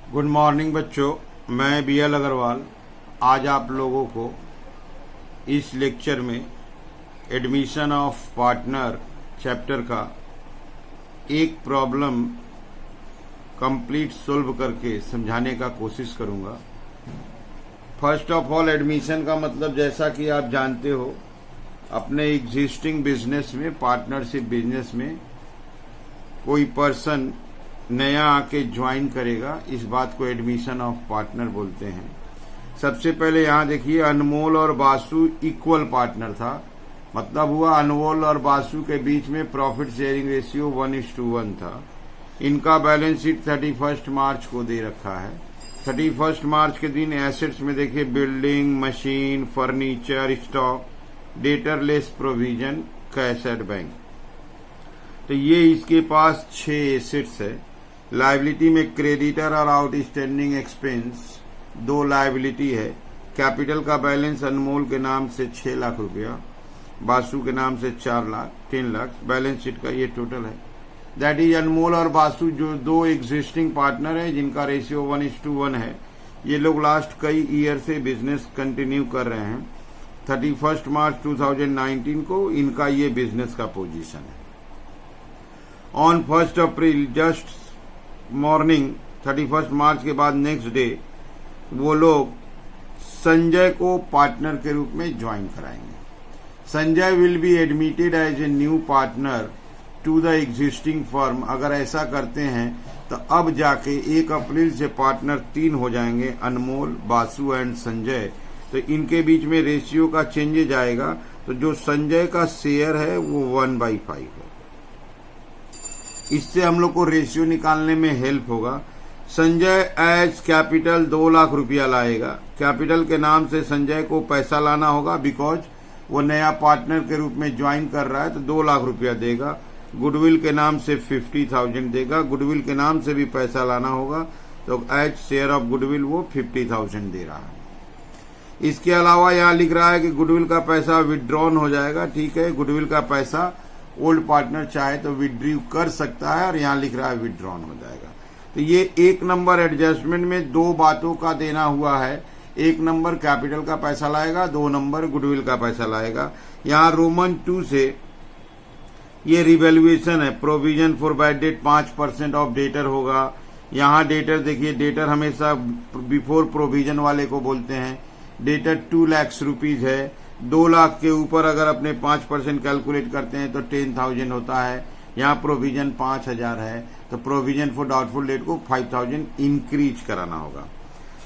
Good morning बच्चों, मैं BL Agarwal आज आप लोगों को इस लेक्चर में एडमिशन ऑफ पार्टनर चैप्टर का एक प्रॉब्लम कंप्लीट सोल्व करके समझाने का कोशिश करूंगा। फर्स्ट ऑफ ऑल, एडमिशन का मतलब जैसा कि आप जानते हो, अपने एग्जिस्टिंग बिजनेस में, पार्टनरशिप बिजनेस में कोई पर्सन नया आके ज्वाइन करेगा, इस बात को एडमिशन ऑफ पार्टनर बोलते हैं। सबसे पहले यहां देखिए, अनमोल और बासु इक्वल पार्टनर था, मतलब हुआ अनमोल और बासु के बीच में प्रॉफिट शेयरिंग रेशियो 1:1 था। इनका बैलेंस शीट 31 मार्च को दे रखा है। 31 मार्च के दिन एसेट्स में देखिए building, machine, furniture, stock, debtors less provision, cash at bank. तो ये इसके पास 6 एसेट्स है। लायबिलिटी में क्रेडिटर और आउटस्टैंडिंग एक्सपेंस 2 लायबिलिटी है। कैपिटल का बैलेंस अनमोल के नाम से 6 लाख रुपया, बासु के नाम से 4 लाख, 3 लाख। बैलेंस शीट का ये टोटल है। दैट इज अनमोल और बासु जो 2 एग्जिस्टिंग पार्टनर है, जिनका रेशियो 1:1 है। ये लोग लास्ट कई ईयर से बिजनेस कंटिन्यू कर रहे हैं। 31 मार्च 2019 को इनका ये बिजनेस का पोजीशन है। ऑन 1 अप्रैल जस्ट मॉर्निंग 31 मार्च के बाद नेक्स्ट डे वो लोग संजय को पार्टनर के रूप में ज्वाइन कराएंगे। Sanjay will be admitted as a new partner to the existing firm. अगर ऐसा करते हैं तो अब जाके 1 अप्रैल से पार्टनर 3 हो जाएंगे, अनमोल, बासु एंड संजय। तो इनके बीच में रेशियो का चेंजेज आएगा। तो जो संजय का शेयर है वो 1/5 है। इससे हम लोग को रेशियो निकालने में हेल्प होगा। संजय एज कैपिटल 2 लाख रुपया लाएगा। कैपिटल के नाम से संजय को पैसा लाना होगा, बिकॉज वो नया पार्टनर के रूप में ज्वाइन कर रहा है, तो 2 लाख रुपया देगा। गुडविल के नाम से 50,000 देगा। गुडविल के नाम से भी पैसा लाना होगा, तो एज शेयर ऑफ गुडविल वो 50,000 दे रहा है। इसके अलावा यहाँ लिख रहा है कि गुडविल का पैसा विड्रॉन हो जाएगा। ठीक है, गुडविल का पैसा ओल्ड पार्टनर चाहे तो विड्रू कर सकता है, और यहाँ लिख रहा है विड्रॉन हो जाएगा। तो ये 1 नंबर एडजस्टमेंट में 2 बातों का देना हुआ है। 1 नंबर कैपिटल का पैसा लाएगा, 2 नंबर गुडविल का पैसा लाएगा। यहाँ रोमन 2 से ये रिवैल्यूएशन है। Provision for bad debt 5% of debtor होगा। यहाँ डेटर देखिए, डेटर हमेशा बिफोर प्रोविजन वाले को बोलते हैं। डेटर 2 लाख रुपीज है। 2 लाख के ऊपर अगर अपने 5% कैलकुलेट करते हैं तो 10,000 होता है। यहाँ प्रोविजन 5,000 है, तो प्रोविजन फॉर डाउटफुल डेट को 5,000 इंक्रीज कराना होगा।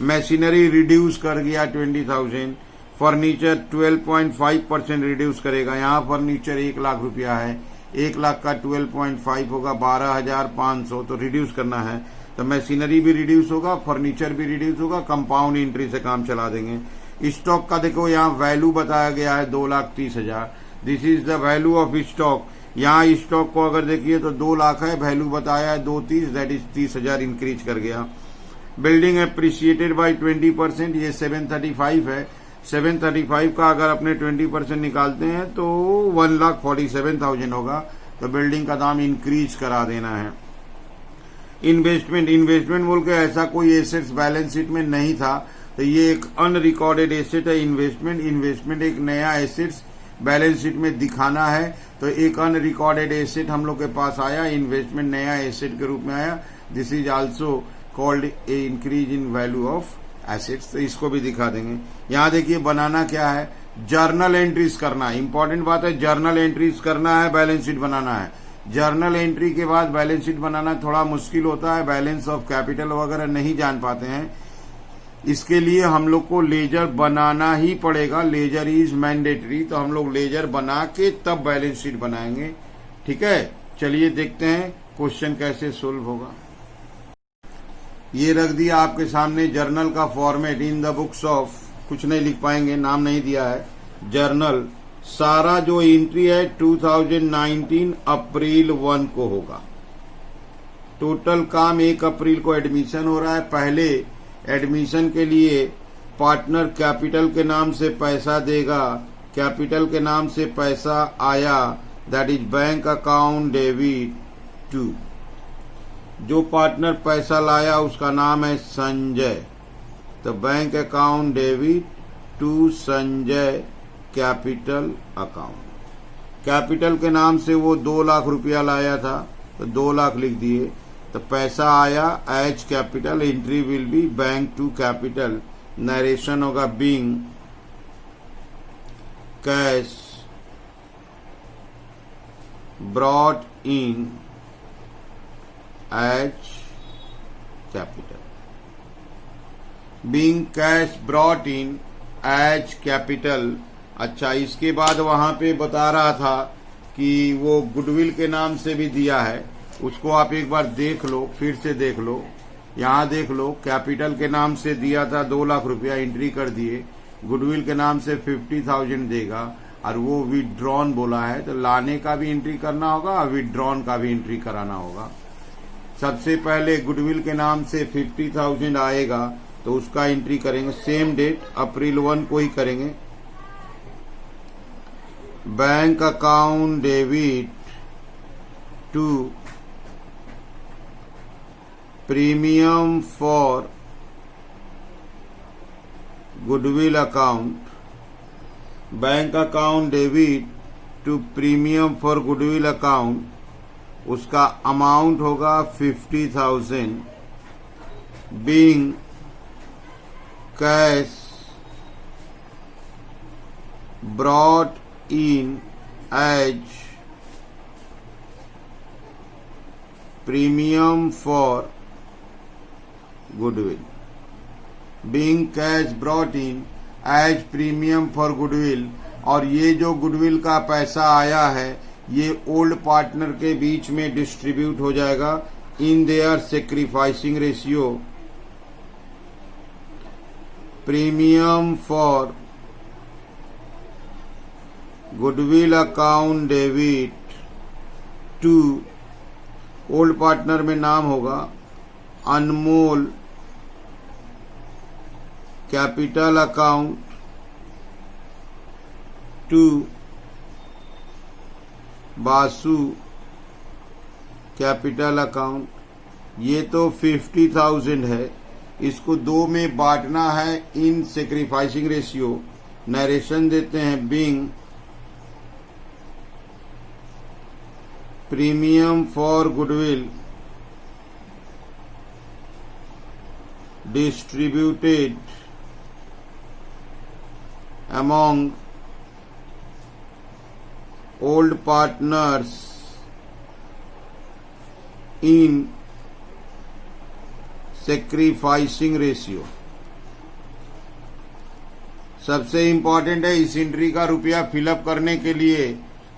मशीनरी रिड्यूस कर गया 20,000। फर्नीचर 12.5% रिड्यूस करेगा। यहाँ फर्नीचर 1 लाख रुपया है, 1 लाख का 12.5 होगा 12,500, तो रिड्यूस करना है। तो मशीनरी भी रिड्यूस होगा, फर्नीचर भी रिड्यूस होगा। कंपाउंड एंट्री से काम चला देंगे। स्टॉक का देखो, यहाँ वैल्यू बताया गया है 2,30,000। This is the value of stock. यहाँ स्टॉक को अगर देखिए तो 2 लाख है, वैल्यू बताया है 230, दैट इज 30,000 इंक्रीज कर गया। बिल्डिंग एप्रिसिएटेड बाय 20%, ये 735 है। 735 का अगर अपने 20% निकालते हैं तो 1,47,000 होगा। तो बिल्डिंग का दाम इंक्रीज करा देना है। इन्वेस्टमेंट बोल के ऐसा कोई एसेट्स बैलेंस शीट में नहीं था, तो ये एक अनरिकॉर्डेड एसेट है। इन्वेस्टमेंट एक नया एसेट्स बैलेंस शीट में दिखाना है, तो एक अनरिकॉर्डेड एसेट हम लोग के पास आया। इन्वेस्टमेंट नया एसेट के रूप में आया। This is also called a increase in value of assets. तो इसको भी दिखा देंगे। यहाँ देखिए, बनाना क्या है, जर्नल एंट्रीज करना है। इंपॉर्टेंट बात है, जर्नल एंट्रीज करना है, बैलेंस शीट बनाना है। जर्नल एंट्री के बाद बैलेंस शीट बनाना थोड़ा मुश्किल होता है, बैलेंस ऑफ कैपिटल वगैरह नहीं जान पाते हैं। इसके लिए हम लोग को लेजर बनाना ही पड़ेगा। Ledger is mandatory. तो हम लोग लेजर बना के तब बैलेंस शीट बनाएंगे। ठीक है, चलिए देखते हैं क्वेश्चन कैसे सोल्व होगा। ये रख दिया आपके सामने जर्नल का format in the books of, कुछ नहीं लिख पाएंगे, नाम नहीं दिया है। जर्नल सारा जो एंट्री है 2019 अप्रैल 1 को होगा। टोटल काम 1 अप्रैल को एडमिशन हो रहा है। पहले एडमिशन के लिए पार्टनर कैपिटल के नाम से पैसा देगा। कैपिटल के नाम से पैसा आया, that is bank account debit 2। जो पार्टनर पैसा लाया उसका नाम है संजय, तो bank account debit to Sanjay capital account. Capital के नाम से वो 2 लाख रुपया लाया था, तो 2 लाख लिख दिए, तो पैसा आया as capital, entry will be bank to capital, narration होगा being cash brought in as capital, being cash brought in as capital. अच्छा, इसके बाद वहां पे बता रहा था कि वो गुडविल के नाम से भी दिया है, उसको आप एक बार देख लो, फिर से देख लो, यहाँ देख लो, कैपिटल के नाम से दिया था 2 लाख रुपया, एंट्री कर दिए, गुडविल के नाम से 50,000 देगा, और वो विथड्रॉन बोला है, तो लाने का भी एंट्री करना होगा और विथड्रॉन का भी एंट्री कराना होगा। सबसे पहले गुडविल के नाम से 50,000 आएगा, तो उसका एंट्री करेंगे, सेम डेट अप्रैल 1 को ही करेंगे। Bank account debit to premium for goodwill account, bank account debit to premium for goodwill account, उसका अमाउंट होगा 50,000, being cash brought in as premium for goodwill, being cash brought in as premium for goodwill। और ये जो goodwill का पैसा आया है ये ओल्ड पार्टनर के बीच में डिस्ट्रीब्यूट हो जाएगा in their sacrificing ratio, premium for goodwill account debit to, old partner में नाम होगा Anmol capital account to Basu capital account. ये तो 50,000 है, इसको 2 में बांटना है इन सेक्रीफाइसिंग रेशियो। नरेशन देते हैं being premium for goodwill distributed among old partners in sacrificing ratio। सबसे इंपॉर्टेंट है, इस एंट्री का रुपया फिलअप करने के लिए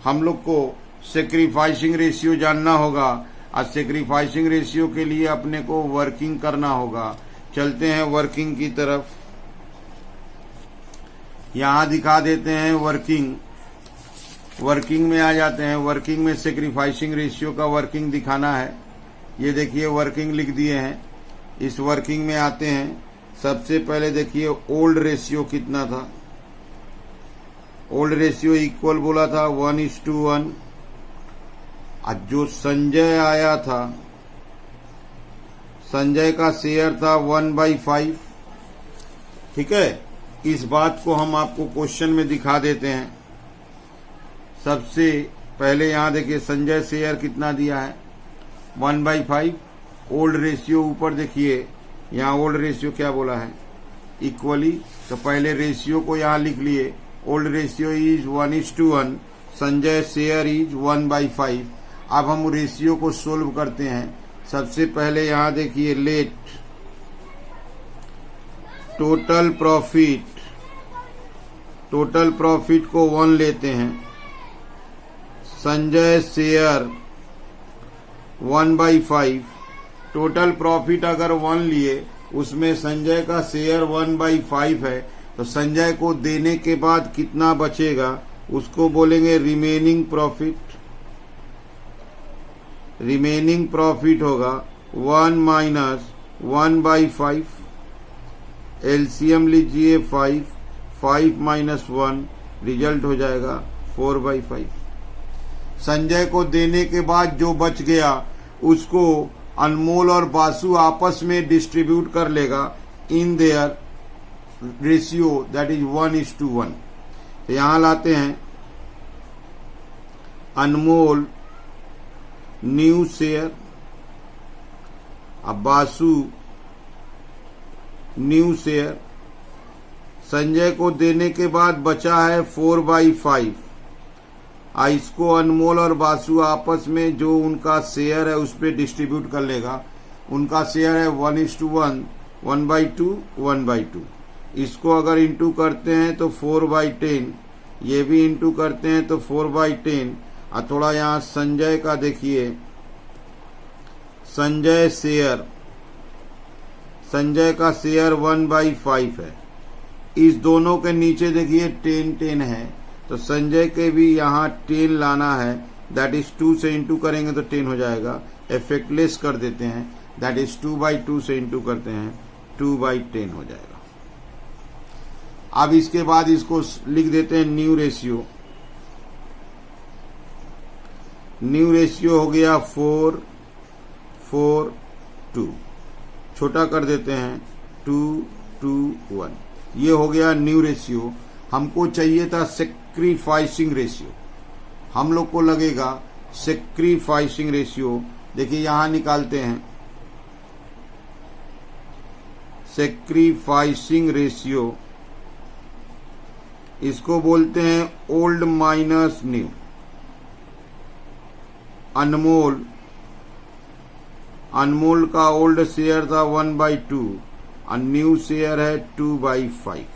हम लोग को सेक्रीफाइसिंग रेशियो जानना होगा, और सेक्रीफाइसिंग रेशियो के लिए अपने को वर्किंग करना होगा। चलते हैं वर्किंग की तरफ, यहां दिखा देते हैं वर्किंग। वर्किंग में आ जाते हैं, वर्किंग में सेक्रीफाइसिंग रेशियो का वर्किंग दिखाना है। ये देखिए वर्किंग लिख दिए हैं, इस वर्किंग में आते हैं। सबसे पहले देखिए ओल्ड रेशियो कितना था, ओल्ड रेशियो इक्वल बोला था 1:1। आज जो संजय आया था, संजय का शेयर था 1/5। ठीक है, इस बात को हम आपको क्वेश्चन में दिखा देते हैं। सबसे पहले यहां देखिए संजय शेयर कितना दिया है 1/5। ओल्ड रेशियो ऊपर देखिए, यहाँ ओल्ड रेशियो क्या बोला है इक्वली, तो पहले रेशियो को यहाँ लिख लिए। Old ratio is 1:1, Sanjay share is 1/5। अब हम रेशियो को सोल्व करते हैं। सबसे पहले यहाँ देखिए let total profit, total profit को 1 लेते हैं। संजय शेयर 1/5, टोटल प्रॉफिट अगर 1 लिए, उसमें संजय का शेयर 1/5 है, तो संजय को देने के बाद कितना बचेगा उसको बोलेंगे रिमेनिंग प्रॉफिट। रिमेनिंग प्रॉफिट होगा 1 - 1/5। एलसीएम लीजिए 5 - 1, रिजल्ट हो जाएगा 4/5। संजय को देने के बाद जो बच गया उसको अनमोल और बासु आपस में डिस्ट्रीब्यूट कर लेगा in their ratio that is 1:1। तो यहां लाते हैं अनमोल न्यू शेयर, अब बासु न्यू शेयर, संजय को देने के बाद बचा है 4/5। इसको अनमोल और बासु आपस में जो उनका शेयर है उस पर डिस्ट्रीब्यूट कर लेगा। उनका शेयर है 1:1, 1/2, 1/2। इसको अगर इंटू करते हैं तो 4/10, ये भी इंटू करते हैं तो 4/10। और थोड़ा यहाँ संजय का देखिए, संजय का शेयर 1/5 है। इस दोनों के नीचे देखिए 10 है, तो संजय के भी यहाँ 10 लाना है, दैट इज 2 से इंटू करेंगे तो 10 हो जाएगा। इफेक्टलेस कर देते हैं, दैट इज 2/2 से इंटू करते हैं 2/10 हो जाएगा। अब इसके बाद इसको लिख देते हैं न्यू रेशियो। न्यू रेशियो हो गया 4:4:2, छोटा कर देते हैं 2:1। ये हो गया न्यू रेशियो। हमको चाहिए था सेक्रीफाइसिंग रेशियो, हम लोग को लगेगा सेक्रीफाइसिंग रेशियो। देखिए यहां निकालते हैं सेक्रीफाइसिंग रेशियो, इसको बोलते हैं ओल्ड माइनस न्यू। अनमोल का ओल्ड शेयर था 1/2 और न्यू शेयर है 2/5।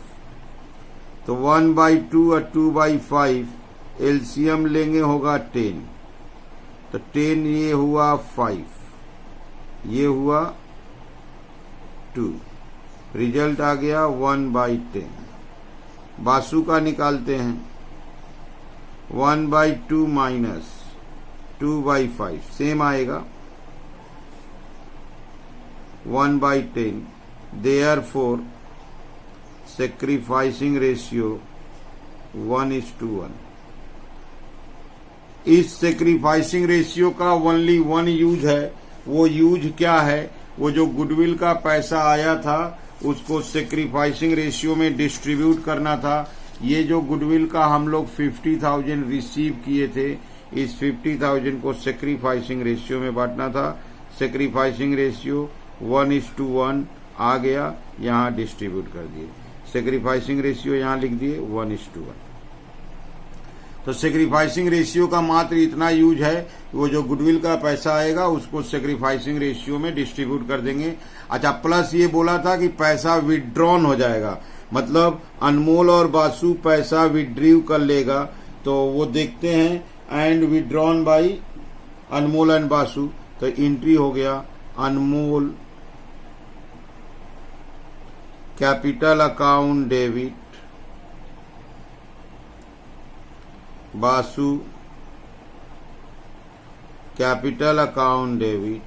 तो 1/2 और 2/5 एलसीएम लेंगे होगा 10। तो 10 ये हुआ 5, ये हुआ 2, रिजल्ट आ गया 1/10। बासु का निकालते हैं 1/2 माइनस 2/5, सेम आएगा 1/10। Therefore sacrificing ratio 1:1। इस सेक्रीफाइसिंग रेशियो का ओनली वन यूज है। वो यूज क्या है? वो जो गुडविल का पैसा आया था उसको सेक्रीफाइसिंग रेशियो में डिस्ट्रीब्यूट करना था। ये जो गुडविल का हम लोग 50,000 रिसीव किए थे, इस 50,000 को सेक्रीफाइसिंग रेशियो में बांटना था। सेक्रीफाइसिंग रेशियो 1:1 आ गया, यहाँ डिस्ट्रीब्यूट कर दिए। सेक्रीफाइसिंग रेशियो यहाँ लिख दिए 1:1। तो सेक्रीफाइसिंग रेशियो का मात्र इतना यूज है, वो जो गुडविल का पैसा आएगा उसको सेक्रीफाइसिंग रेशियो में डिस्ट्रीब्यूट कर देंगे। अच्छा, प्लस ये बोला था कि पैसा विड्रॉन हो जाएगा, मतलब अनमोल और बासु पैसा विड्रीव कर लेगा। तो वो देखते हैं, and withdrawn by Anmol and Basu. तो एंट्री हो गया Anmol capital account debit, Basu capital account debit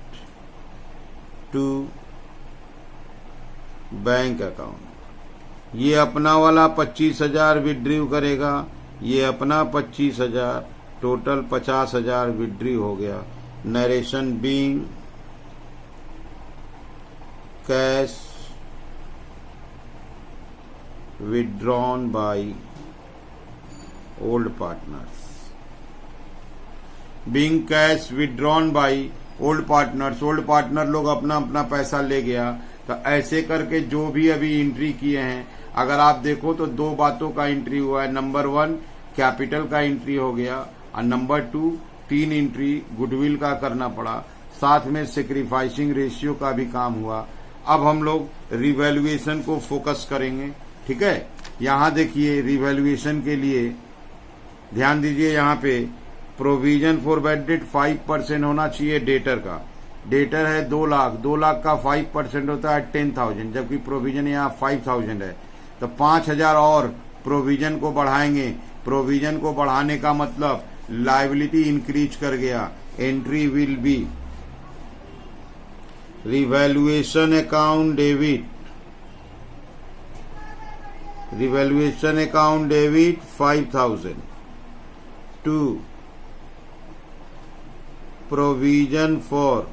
to bank account. ये अपना वाला 25,000 विड्रीव करेगा, ये अपना 25,000, टोटल 50,000 विड्रीव हो गया। Narration being cash withdrawn by old partners, being cash withdrawn by old partners। old partner लोग अपना अपना पैसा ले गया। तो ऐसे करके जो भी अभी एंट्री किए हैं, अगर आप देखो तो दो बातों का एंट्री हुआ है। नंबर 1 कैपिटल का एंट्री हो गया, और नंबर 2 3 एंट्री गुडविल का करना पड़ा, साथ में सेक्रीफाइसिंग रेशियो का भी काम हुआ। अब हम लोग रिवैल्यूएशन को फोकस करेंगे, ठीक है। यहां देखिए रिवैल्यूएशन के लिए ध्यान दीजिए, यहाँ पे प्रोविजन फॉर बैड डेट 5% होना चाहिए डेटर का। डेटर है 2 लाख, 2 लाख का 5% होता है 10,000, जबकि प्रोविजन यहाँ 5,000 है। तो 5,000 और प्रोविजन को बढ़ाएंगे। प्रोविजन को बढ़ाने का मतलब लायबिलिटी इंक्रीज कर गया। Entry will be revaluation account debit, revaluation account debit 5,000 to provision for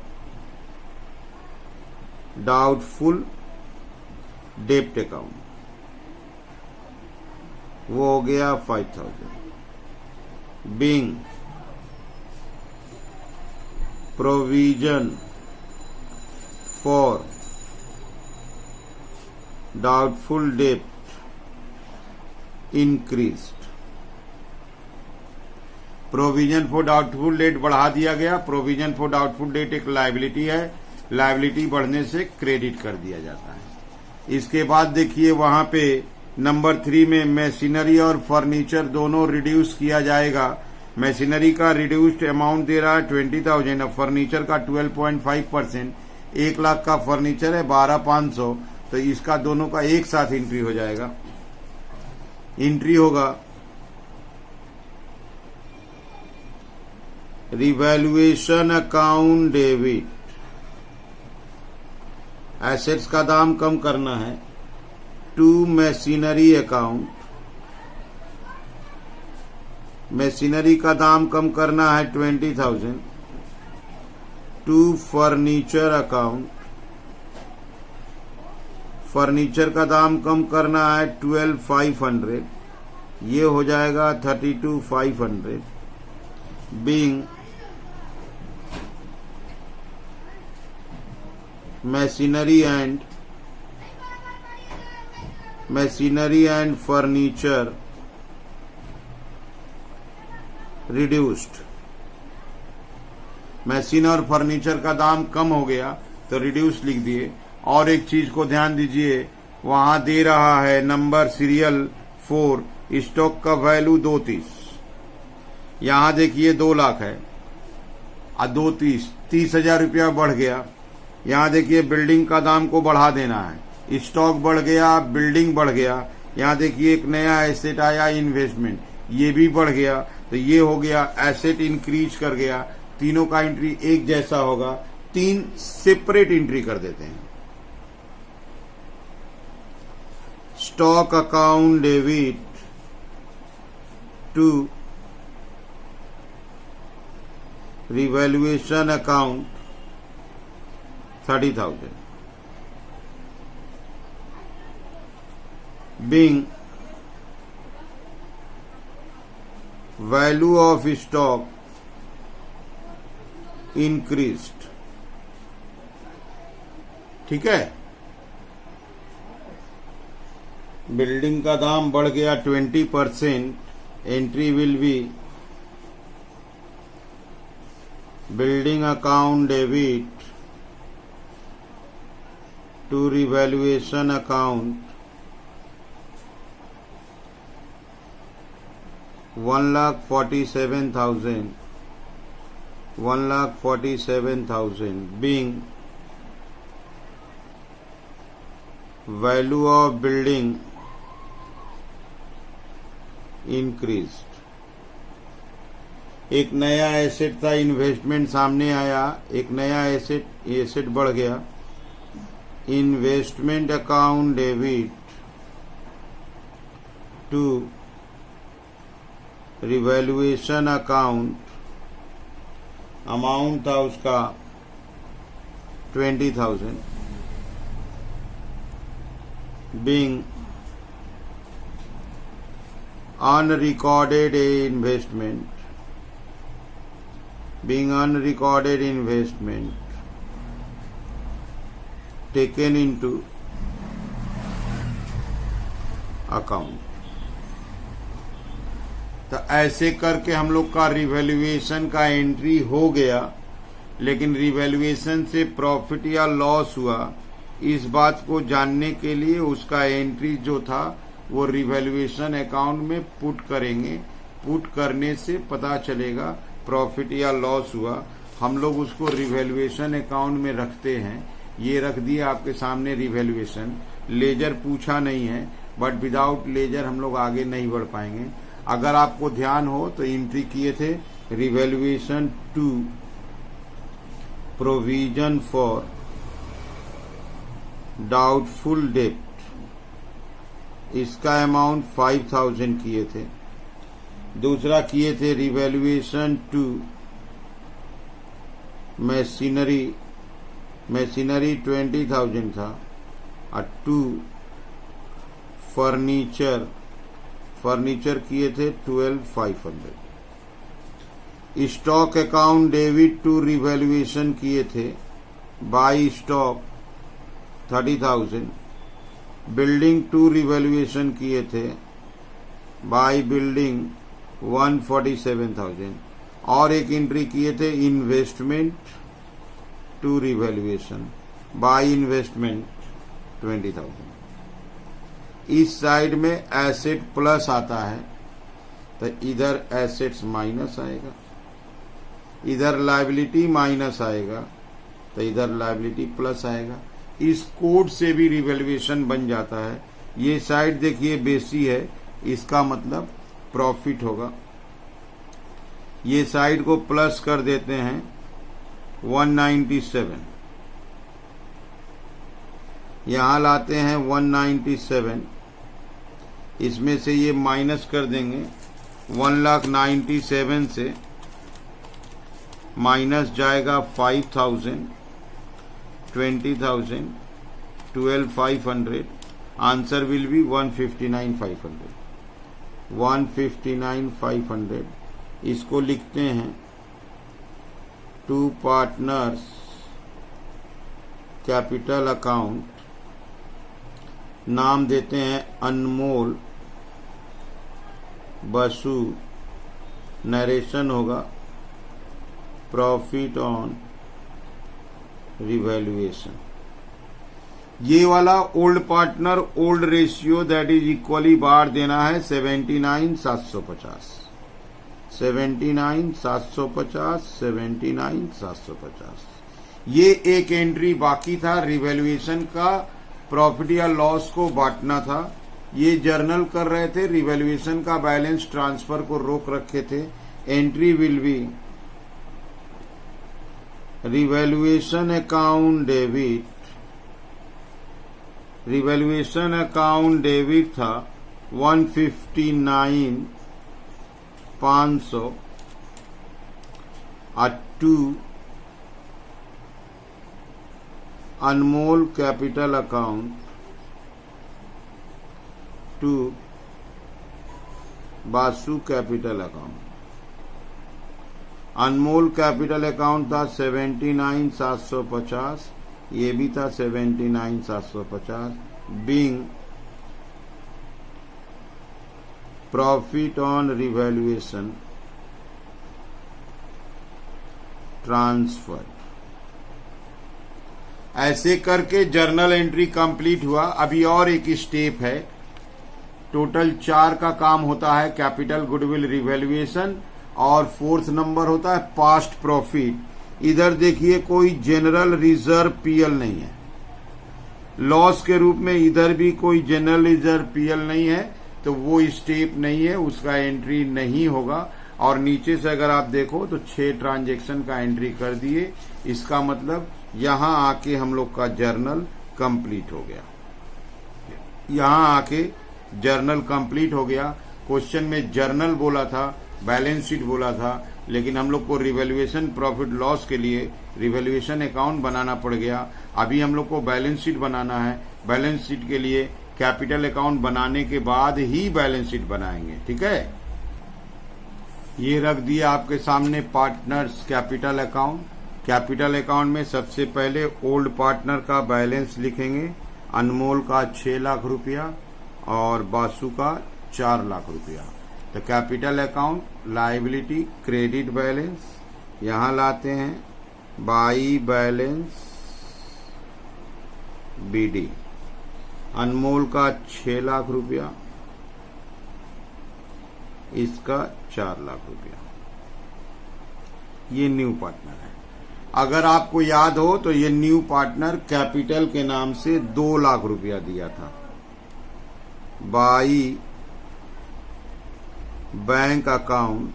doubtful डेप्ट अकाउंट, वो हो गया 5000. बीइंग प्रोविजन फॉर डाउटफुल डेप्ट increased. Provision for doubtful debt बढ़ा दिया गया. प्रोविजन फॉर डाउटफुल डेट एक लायबिलिटी है, लायबिलिटी बढ़ने से क्रेडिट कर दिया जाता है. इसके बाद देखिए वहां पे नंबर 3 में मशीनरी और फर्नीचर दोनों रिड्यूस किया जाएगा. मशीनरी का रिड्यूस्ड अमाउंट दे रहा है 20,000. अब फर्नीचर का 12.5%, 1 लाख का फर्नीचर है 12,500, तो इसका दोनों का एक साथ एंट्री हो जाएगा. एंट्री होगा रिवैल्यूएशन अकाउंट डेबिट. एसेट्स का दाम कम करना है टू मशीनरी अकाउंट. मशीनरी का दाम कम करना है 20,000 टू फर्नीचर अकाउंट. फर्नीचर का दाम कम करना है 12,500, ये हो जाएगा 32,500. Being machinery and furniture reduced. Machine और फर्नीचर का दाम कम हो गया तो रिड्यूस लिख दिए. और एक चीज को ध्यान दीजिए, वहां दे रहा है नंबर सीरियल 4, स्टॉक का वैल्यू 230. यहां देखिए 2 लाख है और 30,000 रुपया बढ़ गया. यहां देखिए बिल्डिंग का दाम को बढ़ा देना है, स्टॉक बढ़ गया, बिल्डिंग बढ़ गया. यहां देखिए एक नया एसेट आया इन्वेस्टमेंट, ये भी बढ़ गया, तो ये हो गया एसेट इंक्रीज कर गया. तीनों का एंट्री एक जैसा होगा, 3 सेपरेट एंट्री कर देते हैं. Stock account debit to revaluation account 30,000. Being value of stock increased. ठीक है, बिल्डिंग का दाम बढ़ गया 20%, entry will be building account debit to revaluation account 1,47,000 being value of building increased. एक नया एसेट था, इन्वेस्टमेंट सामने आया, एक नया एसेट बढ़ गया. Investment account debit to revaluation account, amount था उसका 20,000. Being unrecorded investment taken into account. तो ऐसे करके हम लोग का रिवैल्यूएशन का एंट्री हो गया. लेकिन रिवैल्यूएशन से प्रॉफिट या लॉस हुआ, इस बात को जानने के लिए उसका एंट्री जो था वो रिवैल्यूएशन अकाउंट में पुट करेंगे. पुट करने से पता चलेगा प्रॉफिट या लॉस हुआ. हम लोग उसको रिवैल्यूएशन अकाउंट में रखते हैं. ये रख दिया आपके सामने रिवैल्यूएशन. लेजर पूछा नहीं है, बट विदाउट लेजर हम लोग आगे नहीं बढ़ पाएंगे. अगर आपको ध्यान हो तो एंट्री किए थे revaluation to provision for doubtful डेप्ट, इसका अमाउंट 5,000 किए थे. दूसरा किए थे रिवैल्यूएशन टू मशीनरी मशीनरी 20,000 था। और 2 फर्नीचर किए थे 12,500। Stock account debit to revaluation किए थे, by stock 30,000। Building to revaluation किए थे, बाई बिल्डिंग 147,000। और एक एंट्री किए थे investment to revaluation, by investment 20,000। इस साइड में एसेट प्लस आता है तो इधर एसेट्स माइनस आएगा, इधर लायबिलिटी माइनस आएगा तो इधर लायबिलिटी प्लस आएगा। इस कोड से भी रिवैल्यूएशन बन जाता है। ये साइड देखिए बेसी है, इसका मतलब प्रॉफिट होगा। ये साइड को प्लस कर देते हैं 197, यहां लाते हैं 197, इसमें से ये माइनस कर देंगे। 1,97,000 से माइनस जाएगा 5,000, 20,000, 12,500। Answer will be 159,500। 159,500 इसको लिखते हैं 2 पार्टनर्स कैपिटल अकाउंट, नाम देते हैं अनमोल, बसु, नरेशन होगा प्रॉफिट ऑन रिवैल्यूएशन। ये वाला old partner old ratio that is equally बार देना है 79,750, 79,750, 79,750। ये एक एंट्री बाकी था रिवैल्यूएशन का, प्रॉफिट या लॉस को बांटना था। ये जर्नल कर रहे थे, रिवैल्यूएशन का बैलेंस ट्रांसफर को रोक रखे थे। Entry will be revaluation account debit, revaluation account debit था 159,500 और 2 Anmol capital account, 2 Basu capital account. Anmol capital account था 79,750, ये भी था 79,750। Being profit on revaluation transfer. ऐसे करके जर्नल एंट्री कंप्लीट हुआ। अभी और एक स्टेप है, टोटल 4 का काम होता है, कैपिटल, गुडविल, रिवैल्यूएशन, और 4th नंबर होता है पास्ट प्रॉफिट। इधर देखिए कोई जनरल रिजर्व पीएल नहीं है, लॉस के रूप में इधर भी कोई जनरल रिजर्व पीएल नहीं है, तो वो स्टेप नहीं है, उसका एंट्री नहीं होगा। और नीचे से अगर आप देखो तो 6 ट्रांजैक्शन का एंट्री कर दिए, इसका मतलब यहां आके हम लोग का जर्नल कंप्लीट हो गया। यहां आके जर्नल कंप्लीट हो गया। क्वेश्चन में जर्नल बोला था, बैलेंस शीट बोला था, लेकिन हम लोग को रिवैल्यूएशन प्रॉफिट लॉस के लिए रिवैल्यूएशन अकाउंट बनाना पड़ गया। अभी हम लोग को बैलेंस शीट बनाना है। बैलेंस शीट के लिए कैपिटल अकाउंट बनाने के बाद ही बैलेंस शीट बनाएंगे, ठीक है। ये रख दिया आपके सामने partners capital account. Capital account में सबसे पहले ओल्ड पार्टनर का बैलेंस लिखेंगे। अनमोल का 6 लाख रुपया और बासु का 4 लाख रुपया। तो capital account liability credit balance यहां लाते हैं, बाई बैलेंस बीडी। अनमोल का 6 लाख रुपया, इसका 4 लाख रुपया। ये न्यू पार्टनर है। अगर आपको याद हो तो ये न्यू पार्टनर कैपिटल के नाम से 2 लाख रुपया दिया था। बाई बैंक अकाउंट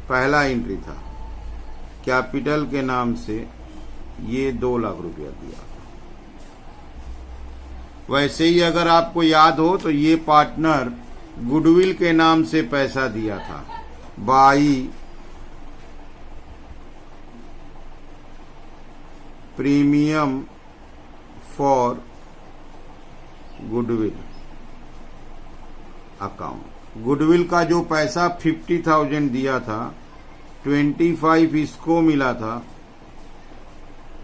पहला एंट्री था, कैपिटल के नाम से ये 2 लाख रुपया दिया। वैसे ही अगर आपको याद हो तो ये पार्टनर गुडविल के नाम से पैसा दिया था, by premium for goodwill account. Goodwill का जो पैसा 50,000 दिया था, 25 इसको मिला था,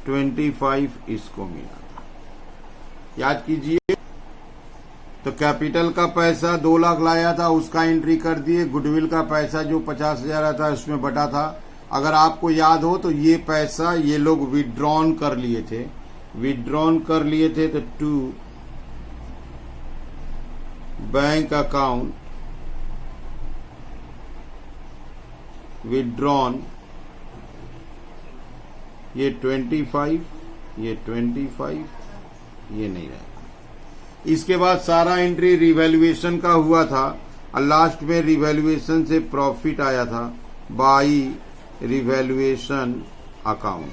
25 इसको मिला था। याद कीजिए, तो कैपिटल का पैसा 2 लाख लाया था, उसका एंट्री कर दिए। गुडविल का पैसा जो 50,000 आया था उसमें बटा था। अगर आपको याद हो तो ये पैसा ये लोग विड्रॉन कर लिए थे, तो टू बैंक अकाउंट विड्रॉन, ये 25, ये 25, ये नहीं रहेगा। इसके बाद सारा एंट्री रिवैल्यूएशन का हुआ था और लास्ट में रिवैल्यूएशन से प्रॉफिट आया था बाई रिवैल्यूएशन अकाउंट।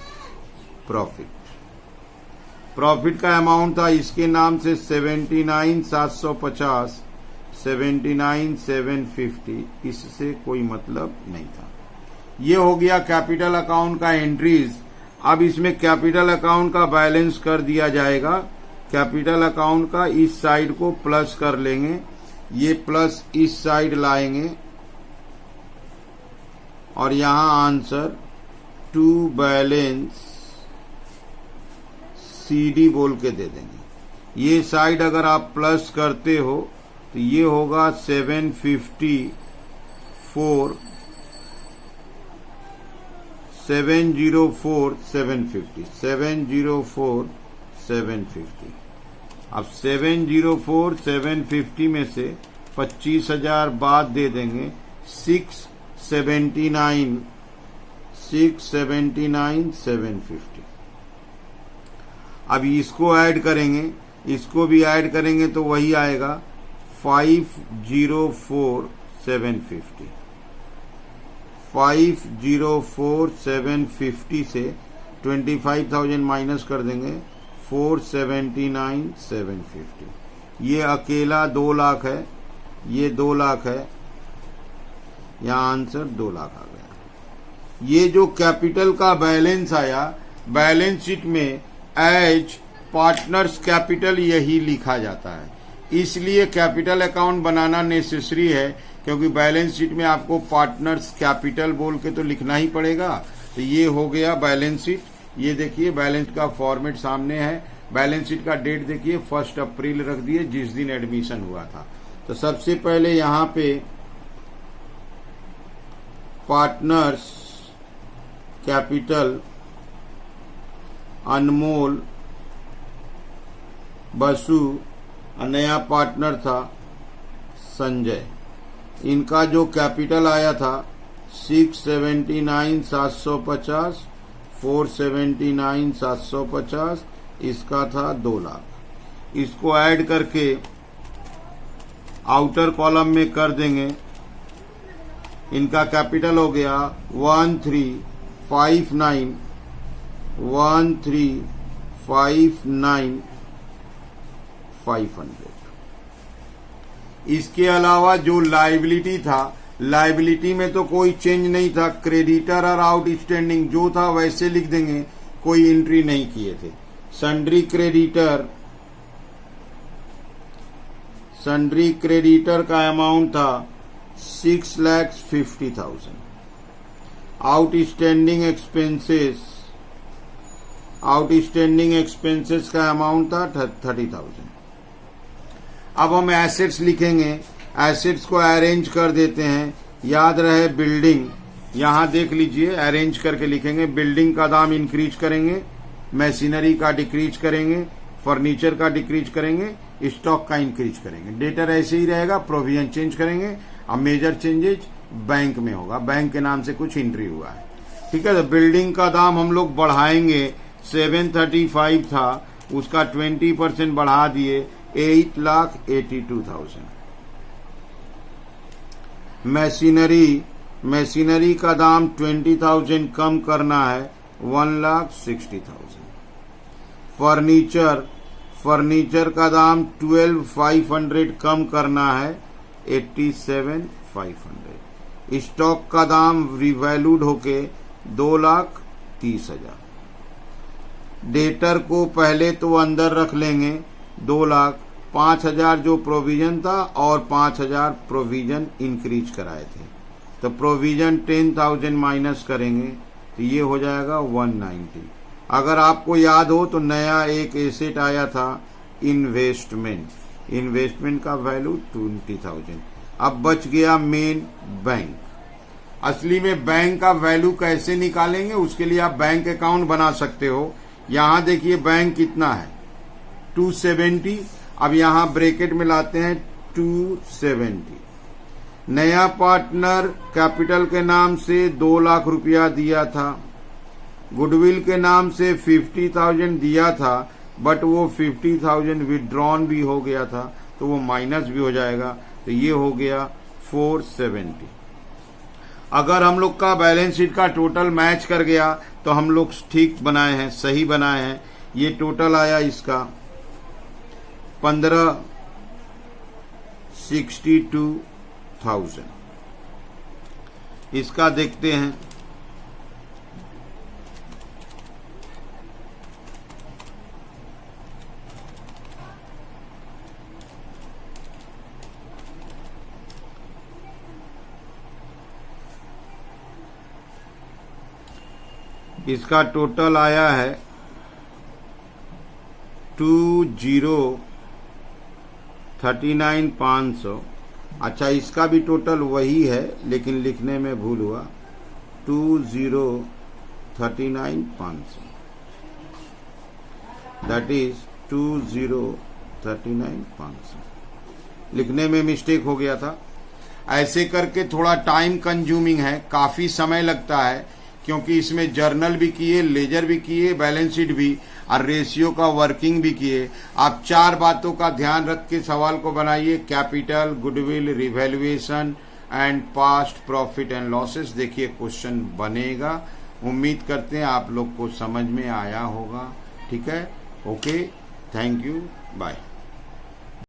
प्रॉफिट का अमाउंट था इसके नाम से 79,750, 79,750, इससे कोई मतलब नहीं था। ये हो गया कैपिटल अकाउंट का एंट्रीज। अब इसमें कैपिटल अकाउंट का बैलेंस कर दिया जाएगा। कैपिटल अकाउंट का इस साइड को प्लस कर लेंगे, ये प्लस इस साइड लाएंगे और यहां आंसर टू बैलेंस CD बोल के दे देंगे। ये साइड अगर आप प्लस करते हो तो ये होगा 704, 704, 750, 704, 750। अब 704, 750 में से 25,000 बाद दे देंगे, 679, 750। अब इसको ऐड करेंगे, इसको भी ऐड करेंगे तो वही आएगा 504, 750। 504, 750 से 25,000 माइनस कर देंगे, 479, 750। ये अकेला 2 लाख है, ये 2 लाख है, यहाँ आंसर 2 लाख आ गया। ये जो कैपिटल का बैलेंस आया, बैलेंस शीट में एज पार्टनर्स कैपिटल यही लिखा जाता है। इसलिए कैपिटल अकाउंट बनाना नेसेसरी है, क्योंकि बैलेंस शीट में आपको पार्टनर्स कैपिटल बोल के तो लिखना ही पड़ेगा। तो ये हो गया बैलेंस शीट। ये देखिए बैलेंस का फॉर्मेट सामने है। बैलेंस शीट का डेट देखिए 1 अप्रैल रख दिए, जिस दिन एडमिशन हुआ था। तो सबसे पहले यहां पे पार्टनर्स कैपिटल, अनमोल, बसु, नया पार्टनर था संजय। इनका जो कैपिटल आया था 679,750, 479,750, इसका था 2 लाख। इसको ऐड करके आउटर कॉलम में कर देंगे। इनका कैपिटल हो गया 1359, 500। इसके अलावा जो लायबिलिटी था, लायबिलिटी में तो कोई चेंज नहीं था। क्रेडिटर और आउटस्टैंडिंग जो था वैसे लिख देंगे, कोई एंट्री नहीं किए थे। सन्ड्री क्रेडिटर का अमाउंट था 6,50,000। आउटस्टैंडिंग एक्सपेंसेस का अमाउंट था 30,000। अब हम एसेट्स लिखेंगे। एसेट्स को अरेंज कर देते हैं। याद रहे बिल्डिंग, यहां देख लीजिए अरेंज करके लिखेंगे। बिल्डिंग का दाम इंक्रीज करेंगे, मशीनरी का डिक्रीज करेंगे, फर्नीचर का डिक्रीज करेंगे, स्टॉक का इंक्रीज करेंगे। डेटर ऐसे ही रहेगा, प्रोविजन चेंज करेंगे। अब मेजर चेंजेज बैंक में होगा, बैंक के नाम से कुछ एंट्री हुआ है, ठीक है। तो बिल्डिंग का दाम हम लोग बढ़ाएंगे, 735 था, उसका 20% बढ़ा दिए, 8,82,000। मशीनरी का दाम 20,000 कम करना है, 1,60,000। फर्नीचर का दाम 12,500 कम करना है, 87,500। स्टॉक का दाम रिवैल्यूड होके 2,30,000। डेटर को पहले तो अंदर रख लेंगे 2 लाख, 5,000 जो प्रोविजन था और 5,000 प्रोविजन इंक्रीज कराए थे, तो प्रोविजन 10,000 माइनस करेंगे तो ये हो जाएगा 190। अगर आपको याद हो तो नया एक एसेट आया था इन्वेस्टमेंट, इन्वेस्टमेंट का वैल्यू 20,000। अब बच गया मेन बैंक। असली में बैंक का वैल्यू कैसे निकालेंगे, उसके लिए आप बैंक अकाउंट बना सकते हो। यहां देखिए बैंक कितना है 270, अब यहां ब्रैकेट में लाते हैं 270। नया पार्टनर कैपिटल के नाम से 2 लाख रुपया दिया था, गुडविल के नाम से 50,000 दिया था, बट वो 50,000 विड्रॉन भी हो गया था तो वो माइनस भी हो जाएगा, तो ये हो गया 470। अगर हम लोग का बैलेंस शीट का टोटल मैच कर गया तो हम लोग ठीक बनाए हैं, सही बनाए हैं। ये टोटल आया इसका 15,62,000। इसका देखते हैं, इसका टोटल आया है 20,39,500। अच्छा, इसका भी टोटल वही है लेकिन लिखने में भूल हुआ, 20,39,500, दैट इज 20,39,500, लिखने में मिस्टेक हो गया था। ऐसे करके थोड़ा टाइम कंज्यूमिंग है, काफी समय लगता है, क्योंकि इसमें जर्नल भी किए, लेजर भी किए, बैलेंस शीट भी और रेशियो का वर्किंग भी किए। आप 4 बातों का ध्यान रख के सवाल को बनाइए, capital, goodwill, revaluation and past profit and losses. देखिए क्वेश्चन बनेगा। उम्मीद करते हैं आप लोग को समझ में आया होगा। ठीक है, ओके, थैंक यू, बाय।